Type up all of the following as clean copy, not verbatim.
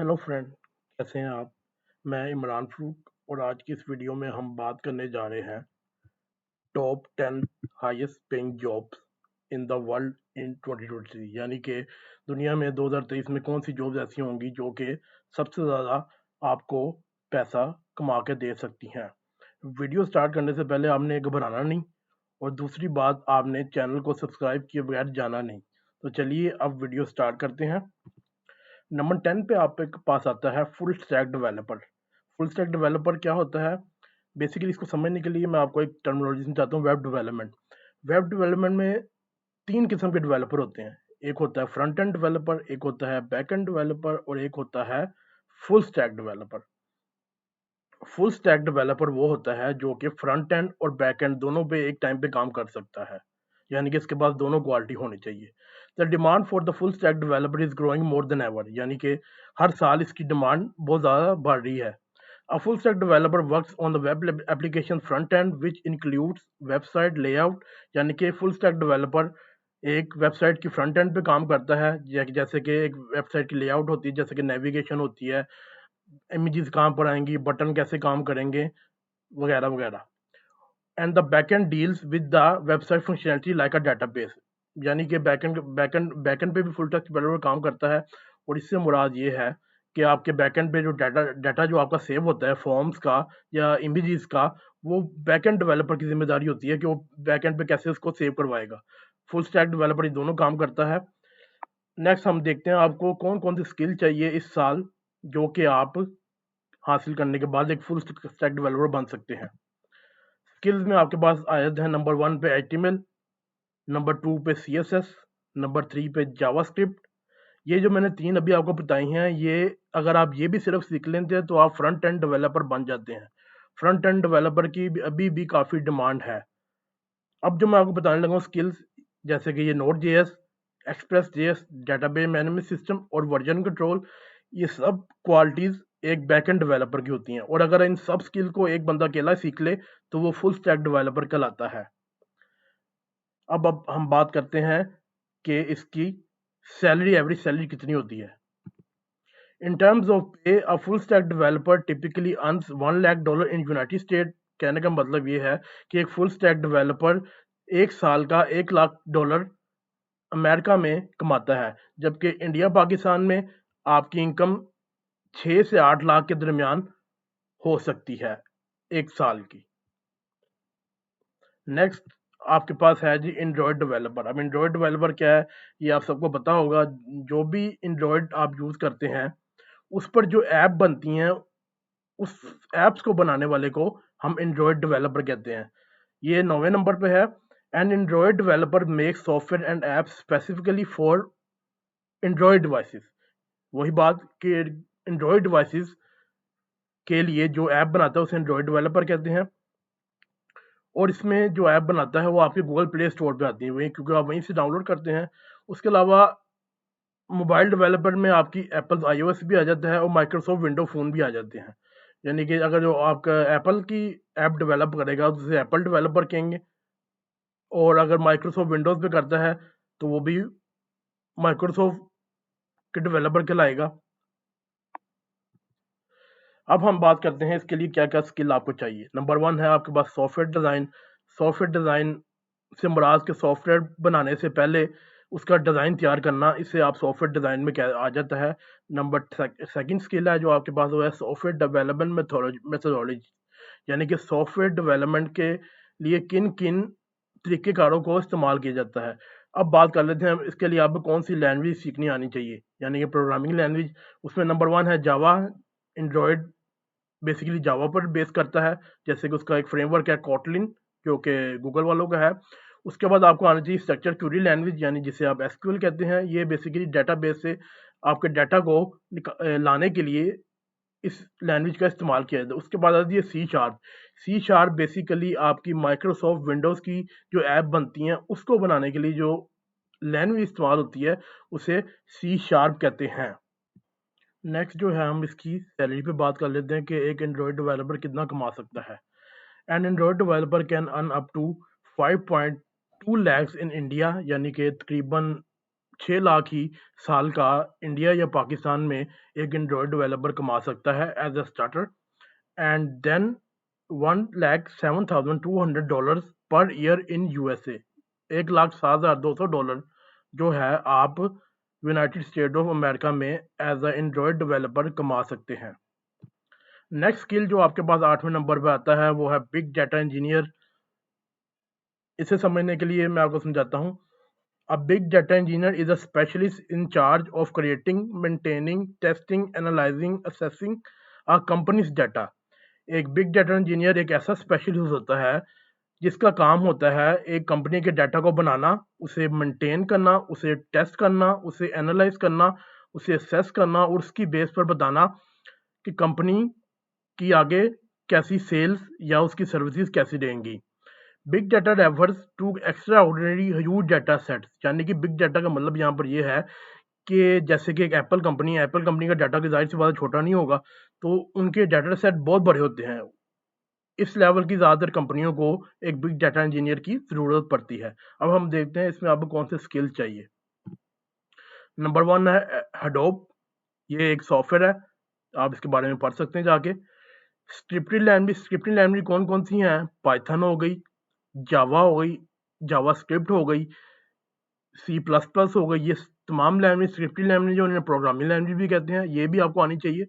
Hello friend, कैसे हैं आप? मैं इमरान फ़ारूक और आज की इस वीडियो में हम बात करने जा रहे हैं top 10 highest paying jobs in the world in 2023, यानी कि दुनिया में 2023 में कौन सी जॉब्स ऐसी होंगी जो कि सबसे ज़्यादा आपको पैसा कमा के दे सकती हैं। वीडियो स्टार्ट करने से पहले आपने घबराना नहीं, और दूसरी बात, आपने चैनल को सब्सक्राइब किए बगैर जाना नहीं। तो चलिए अब वीडियो स्टार्ट करते हैं। नंबर 10 पे आपके पास आता है full stack developer. Full stack developer क्या होता है? बेसिकली इसको समझने के लिए मैं आपको एक टर्मिनोलॉजी समझाता हूँ। Web development. वेब डेवलपमेंट में 3 किस्म के डेवलपर होते हैं। एक होता है फ्रंट एंड डेवलपर, एक होता है बैक एंड डेवलपर और एक होता है full stack developer. Full stack developer वो होता है जो कि फ्रंट एंड और बैक एंड दोनों पे एक टाइम पे काम कर सकता है, यानी कि इसके पास दोनों क्वालिटी होनी चाहिए। The demand for the full stack developer is growing more than ever, यानी कि हर साल इसकी डिमांड बहुत ज़्यादा बढ़ रही है। A full stack developer works on the web application front and which includes website layout, यानी कि फुल स्टैक डेवलपर एक वेबसाइट की फ्रंट एंड पे काम करता है, जैसे कि एक वेबसाइट की लेआउट होती है, जैसे कि नेविगेशन होती है, इमेजेस कहाँ पर आएंगी, बटन कैसे काम करेंगे, वगैरह वगैरह। And the backend deals with the website functionality like a database, यानी कि बैकएंड पे भी फुल स्टैक डेवलपर काम करता है। और इससे मुराद ये है कि आपके बैकएंड पे जो डाटा जो आपका सेव होता है फॉर्म्स का या इमेजेस का, वो बैकएंड डेवलपर की जिम्मेदारी होती है कि वो बैकएंड पे कैसे उसको सेव करवाएगा। फुल स्टैक डेवलपर ये दोनों काम करता है। नेक्स्ट हम देखते हैं आपको कौन कौन सी स्किल चाहिए इस साल, जो कि आप हासिल करने के बाद एक फुल स्टैक डेवलपर बन सकते हैं। स्किल्स में आपके पास आ जाते हैं नंबर 1 पे HTML, नंबर 2 पे CSS, नंबर 3 पे जावास्क्रिप्ट। ये जो मैंने 3 अभी आपको बताई हैं, ये अगर आप ये भी सिर्फ सीख लेते हैं तो आप फ्रंट एंड डेवलपर बन जाते हैं। फ्रंट एंड डेवलपर की अभी भी काफ़ी डिमांड है। अब जो मैं आपको बताने लगा हूँ स्किल्स, जैसे कि ये Node.js, Express.js, database management system और वर्जन कंट्रोल, ये सब क्वालिटीज़ एक बैकएंड डेवलपर की होती हैं, और अगर इन सब स्किल को एक बंदा अकेला सीख ले तो वो फुल स्टैक डेवलपर कहलाता है। अब हम बात करते हैं कि इसकी सैलरी, एवरेज सैलरी कितनी होती है। इन टर्म्स ऑफ पे, a full stack developer typically earns $1 lakh in United state. कहने का मतलब ये है कि एक फुल स्टैक डेवलपर एक साल का $1 लाख अमेरिका में कमाता है, जबकि इंडिया पाकिस्तान में आपकी इनकम 6 से 8 लाख के दरमियान हो सकती है एक साल की। नेक्स्ट आपके पास है जी एंड्रॉयड डेवलपर। अब एंड्रॉयड डेवलपर क्या है, ये आप सबको पता होगा। जो भी एंड्रॉयड आप यूज़ करते हैं उस पर जो ऐप बनती हैं, उस ऐप्स को बनाने वाले को हम एंड्रॉयड डेवलपर कहते हैं। ये 9वें नंबर पे है। An android developer make software and apps specifically for Android devices. वही बात कि एंड्रॉयड डिवाइसेस के लिए जो ऐप बनाता है उसे एंड्रॉयड डेवलपर कहते हैं। और इसमें जो ऐप बनाता है वो आपके गूगल प्ले स्टोर पे आती है, वहीं क्योंकि आप वहीं से डाउनलोड करते हैं। उसके अलावा मोबाइल डेवलपमेंट में आपकी एप्पल iOS भी आ जाता है और माइक्रोसॉफ्ट विंडो फ़ोन भी आ जाते हैं। यानी कि अगर जो आपका एप्पल की ऐप डेवलप करेगा तो उसे एप्पल डेवलपर कहेंगे, और अगर माइक्रोसॉफ्ट विंडोज़ पे करता है तो वो भी माइक्रोसॉफ्ट के डेवलपर कहलाएगा। अब हम बात करते हैं इसके लिए क्या-क्या स्किल आपको चाहिए। नंबर 1 है आपके पास सॉफ्टवेयर डिज़ाइन। सॉफ्टवेयर डिज़ाइन से मुराद के सॉफ्टवेयर बनाने से पहले उसका डिज़ाइन तैयार करना, इससे आप सॉफ्टवेयर डिज़ाइन में क्या आ जाता है। नंबर सेकंड स्किल है जो आपके पास, वो है सॉफ्टवेयर डेवलपमेंट मेथोडोलॉजी, यानी कि सॉफ्टवेयर डेवलपमेंट के लिए किन-किन तरीक़ेकारों को इस्तेमाल किया जाता है। अब बात कर लेते हैं इसके लिए आपको कौन-सी लैंग्वेज सीखनी आनी चाहिए, यानी कि प्रोग्रामिंग लैंग्वेज। उसमें नंबर 1 है जावा। एंड्रॉयड बेसिकली जावा पर बेस करता है, जैसे कि उसका एक फ्रेमवर्क है कोटलिन, जो कि गूगल वालों का है। उसके बाद आपको आना चाहिए स्ट्रक्चर क्वेरी लैंग्वेज, यानी जिसे आप एसक्यूएल कहते हैं। ये बेसिकली डेटाबेस से आपके डाटा को लाने के लिए इस लैंग्वेज का इस्तेमाल किया जाता है। उसके बाद आती है C sharp. C sharp basically आपकी माइक्रोसॉफ्ट विंडोज़ की जो ऐप बनती हैं उसको बनाने के लिए जो लैंग्वेज इस्तेमाल होती है उसे सी शार्प कहते हैं। नेक्स्ट जो है हम इसकी सैलरी पे बात कर लेते हैं कि एक एंड्रॉयड डेवलपर कितना कमा सकता है। An android developer can earn up to 5.2 lakhs in India, यानी कि तकरीबन 6 लाख ही साल का इंडिया या पाकिस्तान में एक एंड्रॉयड डेवलपर कमा सकता है as a starter, and then $1,07,200 per year in USA. $1,07,200 जो है आप यूनाइटेड स्टेट ऑफ अमेरिका में एज अ एंड्रॉयड डेवलपर कमा सकते हैं। नेक्स्ट स्किल जो आपके पास 8वें नंबर पे आता है वो है बिग डाटा इंजीनियर। इसे समझने के लिए मैं आपको समझाता हूँ। A big data engineer is a specialist in charge of creating, maintaining, testing, analyzing, assessing a company's data. एक बिग डाटा इंजीनियर एक ऐसा स्पेशलिस्ट होता है जिसका काम होता है एक कंपनी के डाटा को बनाना, उसे मेंटेन करना, उसे टेस्ट करना, उसे एनालाइज करना, उसे असेस करना और उसकी बेस पर बताना कि कंपनी की आगे कैसी सेल्स या उसकी सर्विसेज कैसी रहेंगी। Big data refers to extra ordinary huge data sets, यानी कि बिग डाटा का मतलब यहाँ पर ये है कि जैसे कि एक एप्पल कंपनी है, एप्पल कंपनी का डाटा की जाहिर सी बात छोटा नहीं होगा, तो उनके डाटा सेट बहुत बड़े होते हैं। इस लेवल की ज़्यादातर कंपनियों को एक बिग डाटा इंजीनियर की ज़रूरत पड़ती है। अब हम देखते हैं इसमें आपको कौन से स्किल चाहिए। नंबर 1 है हडोप। ये एक सॉफ्टवेयर है, आप इसके बारे में पढ़ सकते हैं जाके। स्क्रिप्टिंग लैंग्वेज कौन कौन सी हैं? पाइथन हो गई, जावा हो गई, जावा स्क्रिप्ट हो गई, C++ हो गई। ये तमाम लैंग्वेज स्क्रिप्टिंग लैंग्वेज जो उन्हें प्रोग्रामिंग लैंग्वेज भी कहते हैं, ये भी आपको आनी चाहिए।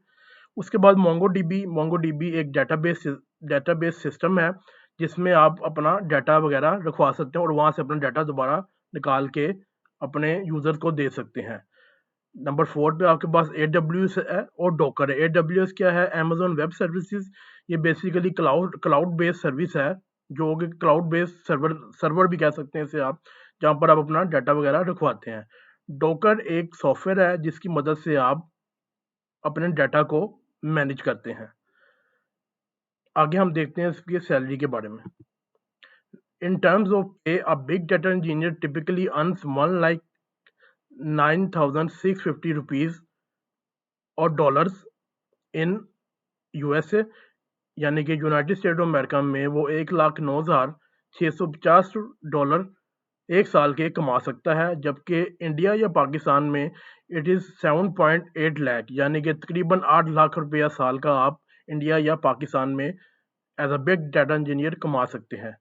उसके बाद मोंगोडीबी एक डेटाबेस सिस्टम है जिसमें आप अपना डाटा वगैरह रखवा सकते हैं और वहाँ से अपना डाटा दोबारा निकाल के अपने यूज़र को दे सकते हैं। नंबर 4 पे आपके पास AWS है और डॉकर है। AWS क्या है? Amazon web services. ये बेसिकली क्लाउड बेस्ड सर्विस है, जो कि क्लाउड बेस्ड सर्वर भी कह सकते हैं इसे आप, जहाँ पर आप अपना डाटा वगैरह रखवाते हैं। डॉकर एक सॉफ्टवेयर है जिसकी मदद से आप अपने डाटा को मैनेज करते हैं। आगे हम देखते हैं इसकी सैलरी के बारे में। इन टर्म्स ऑफ पे, अ big data engineer typically earns 1,09,650 rupees और डॉलर्स इन यूएसए, यानी कि यूनाइटेड स्टेट ऑफ अमेरिका में वो $1,09,650 एक साल के कमा सकता है, जबकि इंडिया या पाकिस्तान में इट इज़ 7.8 लाख, यानी कि तकरीबन 8 लाख रुपया साल का आप इंडिया या पाकिस्तान में as a big data engineer कमा सकते हैं।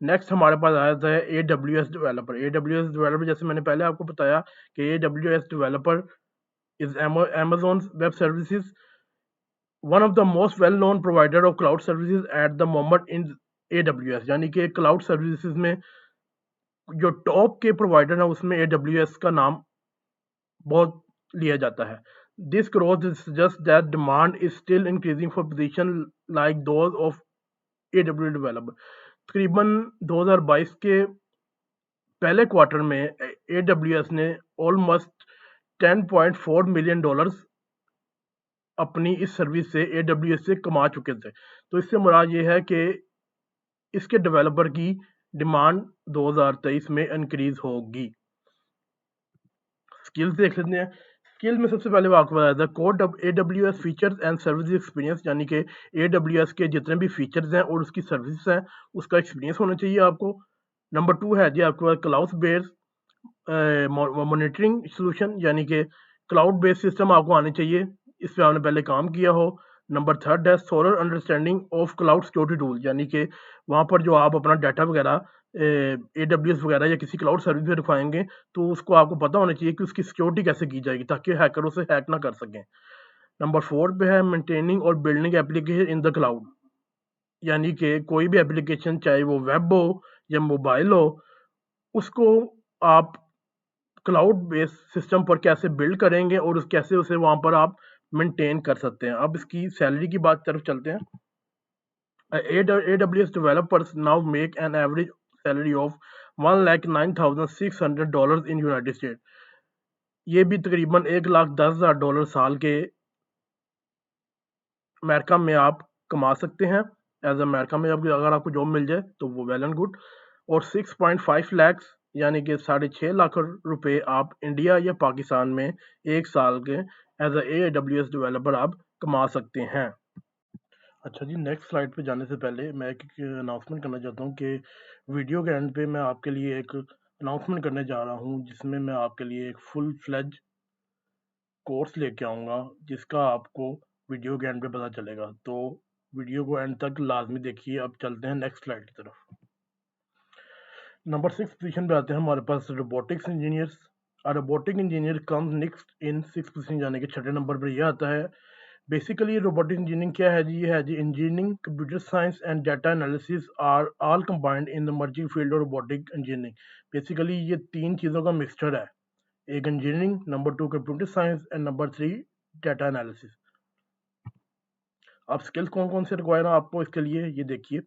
नेक्स्ट हमारे पास आया था AWS डेवलपर। AWS डेवलपर जैसे मैंने पहले आपको बताया कि AWS developer is Amazon web services, one of the most well known provider of cloud services at the moment in AWS, यानी कि क्लाउड सर्विसेज में जो टॉप के प्रोवाइडर है उसमें AWS का नाम बहुत लिया जाता है। This growth is just that demand is still increasing for position like those of AWS developer. तकरीबन 2022 के पहले क्वार्टर में AWS ने ऑलमोस्ट $10.4 मिलियन अपनी इस सर्विस से AWS से कमा चुके थे। तो इससे मुराद ये है कि इसके डेवलपर की डिमांड 2023 में इंक्रीज होगी। स्किल्स देख लेते हैं। स्किल में सबसे पहले आपको बताया था code AWS features and service experience, यानी कि AWS के जितने भी फीचर्स हैं और उसकी सर्विस हैं उसका एक्सपीरियंस होना चाहिए आपको। नंबर 2 है जी आपके पास क्लाउड बेस्ड मॉनिटरिंग सोल्यूशन, यानी कि क्लाउड बेस्ड सिस्टम आपको आने चाहिए, इस पर आपने पहले काम किया हो। नंबर 3 है solar understanding of cloud security tool, यानी कि वहाँ पर जो आप अपना डाटा वगैरह AWS वगैरह या किसी क्लाउड सर्विस पे रखवाएंगे तो उसको आपको पता होना चाहिए कि उसकी सिक्योरिटी कैसे की जाएगी ताकि हैकर उसे हैक ना कर सकें। नंबर 4 पे है मेंटेनिंग और building application in the cloud, यानी कि कोई भी एप्लीकेशन चाहे वो वेब हो या मोबाइल हो उसको आप क्लाउड बेस्ड सिस्टम पर कैसे बिल्ड करेंगे और कैसे उसे वहाँ पर आप मेंटेन कर सकते हैं। अब इसकी सैलरी की बात तरफ चलते हैं। AWS developers now make an average salary of $1,09,600 in United States। ये भी तकरीबन $1,10,000 साल के अमेरिका में आप कमा सकते हैं। एज अमेरिका में अगर आपको जॉब मिल जाए तो वो वेल एंड गुड। और 6.5 लाख यानी कि 6.5 लाख रुपए आप इंडिया या पाकिस्तान में एक साल के एज AWS डेवलपर आप कमा सकते हैं। अच्छा जी, नेक्स्ट स्लाइड पे जाने से पहले मैं एक अनाउंसमेंट करना चाहता हूँ कि वीडियो के एंड पे मैं आपके लिए एक अनाउंसमेंट करने जा रहा हूँ जिसमें मैं आपके लिए एक फुल फ्लेज कोर्स लेके आऊँगा जिसका आपको वीडियो के एंड पे पता चलेगा। तो वीडियो को एंड तक लाजमी देखिए। अब चलते हैं नेक्स्ट स्लाइड की तरफ। नंबर 6 पोजीशन पे आते हैं हमारे पास robotics engineers. Robotic engineer comes next in 6 position, यानी कि छठे नंबर पर यह आता है। बेसिकली रोबोटिक इंजीनियरिंग क्या है जी? ये है जी engineering, computer science and data analysis are all combined in the merging field of robotic engineering. Basically ये तीन चीज़ों का मिक्सचर है, एक engineering, number 2 computer science and number 3 data analysis. अब स्किल्स कौन कौन से रिक्वायर है आपको इसके लिए, ये देखिए।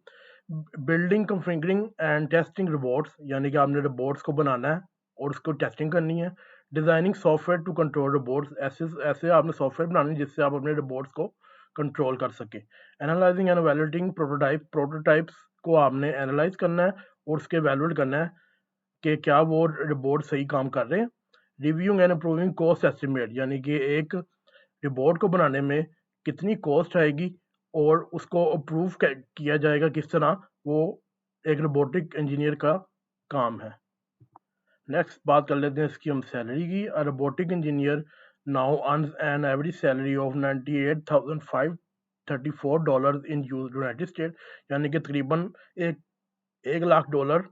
Building, configuring and testing robots, यानी कि आपने रोबोट्स को बनाना है और उसको टेस्टिंग करनी है। Designing software to control robots, ऐसे ऐसे आपने सॉफ्टवेयर बनाने हैं जिससे आप अपने रोबोट्स को कंट्रोल कर सकें। एनालाइजिंग एंड वैलिडेटिंग प्रोटोटाइप्स को आपने एनालाइज करना है और उसके वैलिडेट करना है कि क्या वो रोबोट सही काम कर रहे हैं। Reviewing and approving cost estimate, यानी कि एक रिपोर्ट को बनाने में कितनी कॉस्ट आएगी और उसको अप्रूव किया जाएगा किस तरह, वो एक रोबोटिक इंजीनियर का काम है। नेक्स्ट बात कर लेते हैं इसकी हम सैलरी की। Robotic engineer now earns an average salary of $98,534 in United State, यानी कि तकरीबन एक लाख डॉलर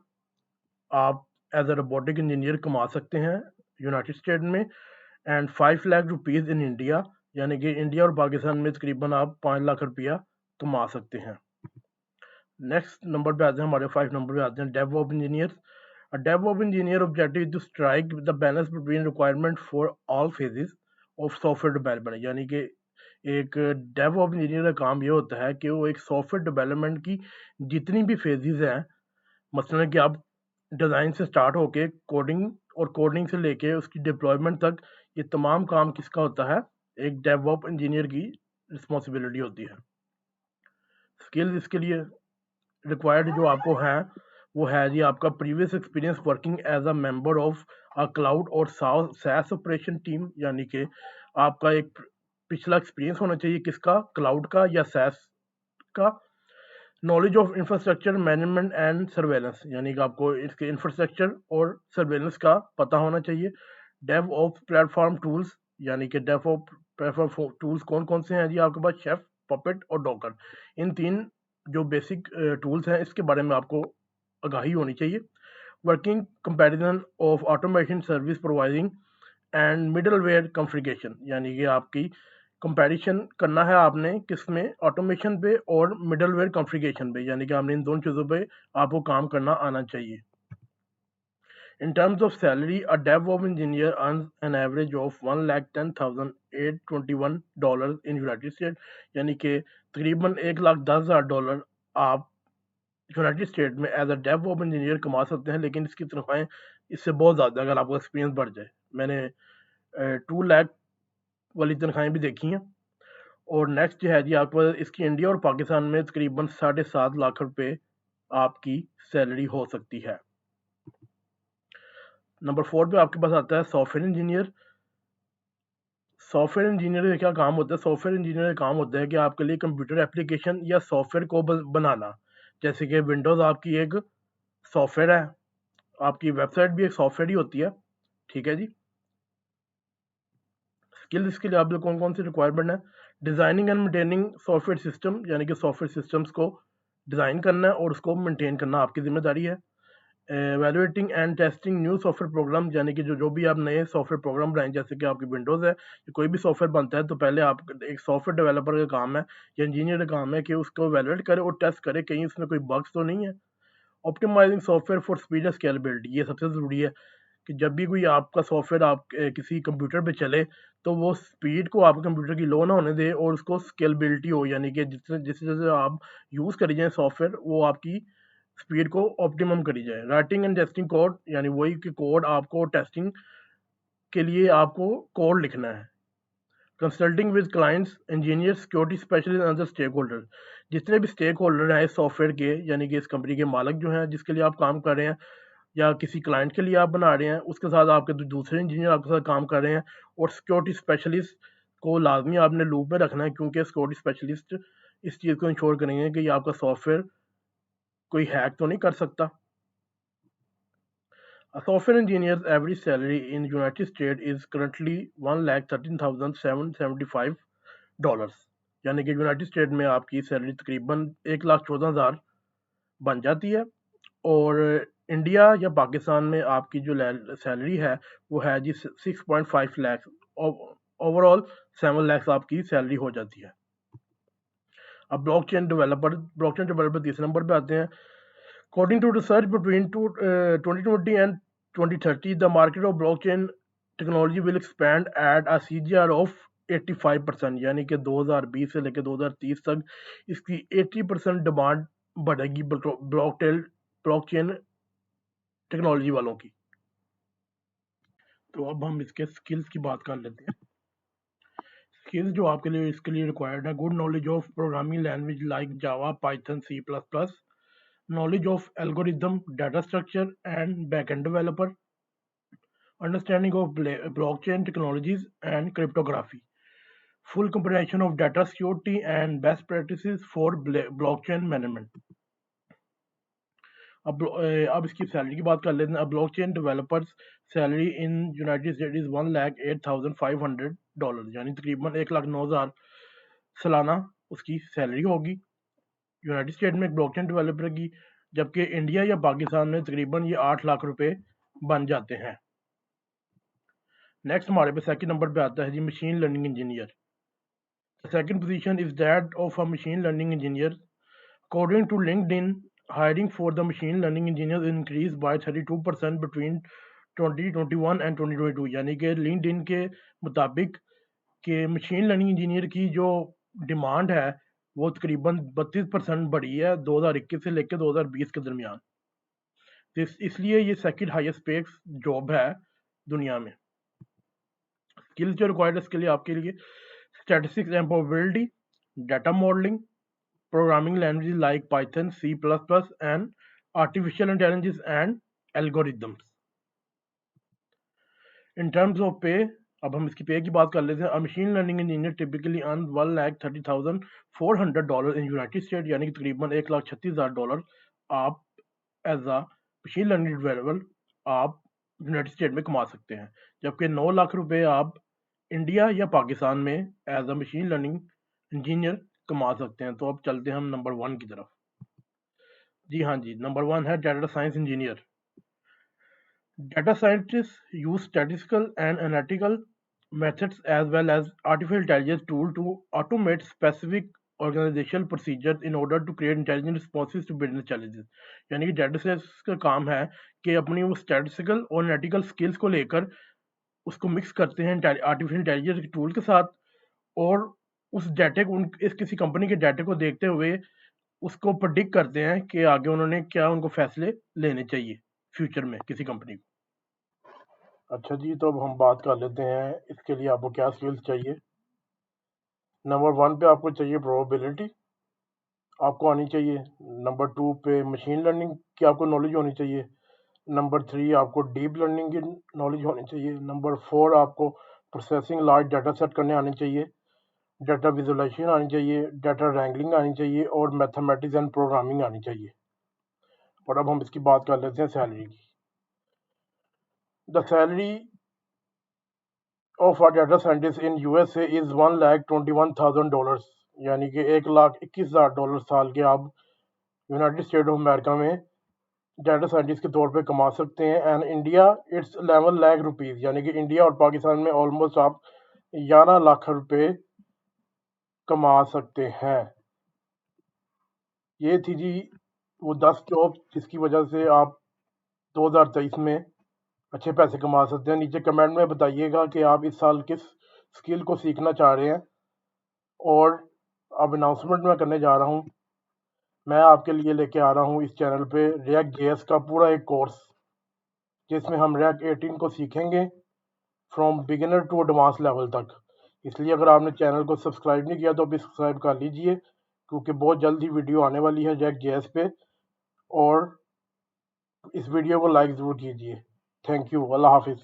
आप एज ए रोबोटिक इंजीनियर कमा सकते हैं यूनाइटेड स्टेट में। And 5 lakh rupees in India, यानी कि इंडिया और पाकिस्तान में तकरीबन आप 5 लाख रुपया कमा सकते हैं। नेक्स्ट नंबर पे आते हैं, हमारे 5 नंबर पे आते हैं DevOps engineers. DevOps engineer objective to strike the balance between requirement for all phases of software development, यानी कि एक डेवऑप्स इंजीनियर का काम ये होता है कि वो एक सॉफ्टवेयर डेवलपमेंट की जितनी भी फेजेस हैं, मसलन कि आप डिज़ाइन से स्टार्ट होके कोडिंग और कोडिंग से लेके उसकी डिप्लॉयमेंट तक, ये तमाम काम किसका होता है? एक डेवऑप्स इंजीनियर की रिस्पॉन्सिबिलिटी होती है। स्किल्स इसके लिए रिक्वायर्ड जो आपको हैं वो है जी आपका previous experience working as a member of a cloud और सैस ऑपरेशन टीम, यानी कि आपका एक पिछला एक्सपीरियंस होना चाहिए किसका? क्लाउड का या सैस का। Knowledge of infrastructure management and surveillance, यानी कि आपको इसके इंफ्रास्ट्रक्चर और सर्वेलेंस का पता होना चाहिए। डेव ऑफ प्लेटफॉर्म टूल्स, यानी कि डेव ऑफ प्लेटफॉर्म टूल्स कौन कौन से हैं जी आपके पास? शेफ, पपेट और डॉकर। इन तीन जो बेसिक टूल्स हैं इसके बारे में आपको आगाही होनी चाहिए। Working comparison of automation service providing and middleware configuration, यानी कि आपकी कंपैरिजन करना है आपने किसमें? ऑटोमेशन पे और मिडलवेयर कॉन्फ़िगरेशन पे, यानी कि आपने इन दोनों चीज़ों पे आपको काम करना आना चाहिए। In terms of salary, a DevOps engineer earns an average of $1,10,821 in United States, यानी कि तकरीबन $1,10,000 आप यूनाइटेड स्टेट में एज अ डेवऑप इंजीनियर कमा सकते हैं, लेकिन इसकी तनख्वाहें इससे बहुत ज़्यादा अगर आपको एक्सपीरियंस बढ़ जाए। मैंने 2 लाख वाली तनख्वाहें भी देखी हैं। और नेक्स्ट जो है जी आपको इसकी इंडिया और पाकिस्तान में तकरीबन 7.5 लाख रुपए आपकी सैलरी हो सकती है। नंबर 4 पे आपके पास आता है सॉफ्टवेयर इंजीनियर। सॉफ्टवेयर इंजीनियर का क्या काम होता है? सॉफ्टवेयर इंजीनियर का काम होता है कि आपके लिए कंप्यूटर एप्लीकेशन या सॉफ्टवेयर को बनाना। जैसे कि विंडोज़ आपकी एक सॉफ्टवेयर है, आपकी वेबसाइट भी एक सॉफ्टवेयर ही होती है, ठीक है जी। स्किल्स इसके लिए आप कौन कौन सी रिक्वायरमेंट है? Designing and maintaining software system, यानी कि सॉफ्टवेयर सिस्टम्स को डिज़ाइन करना है और उसको मेंटेन करना आपकी जिम्मेदारी है। Evaluating and testing new software program, यानी कि जो भी आप नए सॉफ्टवेयर प्रोग्राम बनाएं, जैसे कि आपकी विंडोज़ है, कोई भी सॉफ्टवेयर बनता है तो पहले आप एक सॉफ्टवेयर डेवलपर का काम है या इंजीनियर का काम है कि उसको वैल्यूएट करे और टेस्ट करे कहीं उसमें कोई बग्स तो नहीं है। Optimising software for speed and scalability, ये सबसे ज़रूरी है कि जब भी कोई आपका सॉफ्टवेयर आप किसी कंप्यूटर पे चले तो वो स्पीड को आपके कंप्यूटर की लो ना होने दे और उसको स्केलेबिलिटी हो, यानी कि जितने जिस जैसे आप यूज़ करी जाए सॉफ्टवेयर वो आपकी स्पीड को ऑप्टिमम करी जाए। राइटिंग एंड टेस्टिंग कोड, यानी वही कि कोड आपको टेस्टिंग के लिए आपको कोड लिखना है। Consulting with clients, engineer, security specialist and other stake holder, जितने भी स्टेक होल्डर हैं इस सॉफ्टवेयर के, यानी कि इस कंपनी के मालिक जो हैं जिसके लिए आप काम कर रहे हैं या किसी क्लाइंट के लिए आप बना रहे हैं, उसके साथ आपके दूसरे इंजीनियर आपके साथ काम कर रहे हैं। और सिक्योरिटी स्पेशलिस्ट को लाजमी आपने लूप में रखना है, क्योंकि सिक्योरिटी स्पेशलिस्ट इस चीज़ को इंश्योर करेंगे कि ये आपका सॉफ्टवेयर कोई हैक तो नहीं कर सकता। A software engineer's average salary in United States is currently $1,13,775, यानी कि यूनाइटेड स्टेट में आपकी सैलरी तकरीबन 1,14,000 बन जाती है। और इंडिया या पाकिस्तान में आपकी जो सैलरी है वो है जी 6.5 लाख, ओवरऑल 7 लाख आपकी सैलरी हो जाती है। अब ब्लॉकचेन डेवलपर तीसरे नंबर पे आते हैं। According to research between 2020 and 2030, the market of blockchain technology will expand at a CAGR of 85%, यानी कि 2020 से लेकर 2030 तक इसकी 80% डिमांड बढ़ेगी ब्लॉकचेन टेक्नोलॉजी वालों की। तो अब हम इसके स्किल्स की बात कर लेते हैं। स्किल्स जो आपके लिए इसके लिए रिक्वायर्ड है: good knowledge of programming language like Java, Python, C++, knowledge of algorithm, data structure and backend developer, understanding of blockchain technologies and cryptography, full comprehension of data security and best practices for blockchain management. अब इसकी salary की बात कर लेते हैं। अब blockchain developers salary in United state is $1,08,500, यानी तकरीबन 1,09,000 सालाना उसकी सैलरी होगी यूनाइटेड स्टेट में ब्लॉकचेन डेवलपर की, जबकि इंडिया या पाकिस्तान में तकरीबन ये 8 लाख रुपए बन जाते हैं। नेक्स्ट हमारे पे सेकंड नंबर पे आता है जी machine learning engineer. Second position is that of a machine learning engineer. According to LinkedIn, hiring for the machine learning engineers increased by 32% between 2021 and 2022, यानी कि लिंक्डइन के मुताबिक कि मशीन लर्निंग इंजीनियर की जो डिमांड है वो तकरीबन 32% बढ़ी है 2021 से लेकर 2020 के दरमियान। इसलिए ये सेकंड हाईएस्ट पे जॉब है दुनिया में। स्किल्स जो रिक्वायर्ड है इसके लिए आपके लिए statistics and probability, data modelling, programming languages like Python, C++ and artificial intelligence and algorithms. In terms of पे, अब हम इसकी पे की बात कर लेते हैं। Machine learning engineer typically earn $1,30,400 in United State, यानी कि तकरीबन $1,36,000 आप as a machine learning developer आप यूनाइटेड स्टेट में कमा सकते हैं, जबकि 9 लाख रुपए आप इंडिया या पाकिस्तान में as a machine learning engineer कमा सकते हैं। तो अब चलते हैं हम नंबर 1 की तरफ। जी हाँ जी, नंबर 1 है data science engineer. Data scientists use statistical and analytical methods as well as artificial intelligence tools to automate specific organizational procedures in order to create intelligent responses to business challenges। यानी कि data science का काम है कि अपनी वो statistical और analytical skills को लेकर उसको मिक्स करते हैं आर्टिफिशियल इंटेलिजेंस के टूल के साथ, और उस डाटे को इस किसी कंपनी के डाटे को देखते हुए उसको प्रेडिक्ट करते हैं कि आगे उन्होंने क्या उनको फैसले लेने चाहिए फ्यूचर में किसी कंपनी को। अच्छा जी, तो अब हम बात कर लेते हैं इसके लिए आपको क्या स्किल्स चाहिए। नंबर 1 पे आपको चाहिए प्रोबेबिलिटी, आपको आनी चाहिए। नंबर 2 पे मशीन लर्निंग की आपको नॉलेज होनी चाहिए। नंबर 3 आपको डीप लर्निंग की नॉलेज होनी चाहिए। नंबर 4 आपको प्रोसेसिंग लार्ज डाटा सेट करने आने चाहिए। डाटा विजुअलाइजेशन आनी चाहिए, डाटा रैंगलिंग आनी चाहिए और मैथमेटिक्स एंड प्रोग्रामिंग आनी चाहिए। और अब हम इसकी बात कर लेते हैं सैलरी की। The salary of a data scientist in USA is $1,21,000, यानी कि $1,21,000 साल के आप यूनाइटेड स्टेट ऑफ अमेरिका में डाटा साइंटिस्ट के तौर पे कमा सकते हैं। And India it's 11 lakh rupees, यानी कि इंडिया और पाकिस्तान में ऑलमोस्ट आप 11 लाख रुपए कमा सकते हैं। ये थी जी वो 10 जॉब जिसकी वजह से आप 2023 में अच्छे पैसे कमा सकते हैं। नीचे कमेंट में बताइएगा कि आप इस साल किस स्किल को सीखना चाह रहे हैं। और अब अनाउंसमेंट मैं करने जा रहा हूँ, मैं आपके लिए लेके आ रहा हूँ इस चैनल पे रिएक्ट जेएस का पूरा एक कोर्स, जिसमें हम रिएक्ट 18 को सीखेंगे from beginner to advance level तक। इसलिए अगर आपने चैनल को सब्सक्राइब नहीं किया तो अभी सब्सक्राइब कर लीजिए, क्योंकि बहुत जल्द ही वीडियो आने वाली है रिएक्ट जेएस पे, और इस वीडियो को लाइक ज़रूर कीजिए। थैंक यू, अल्लाह हाफिज़।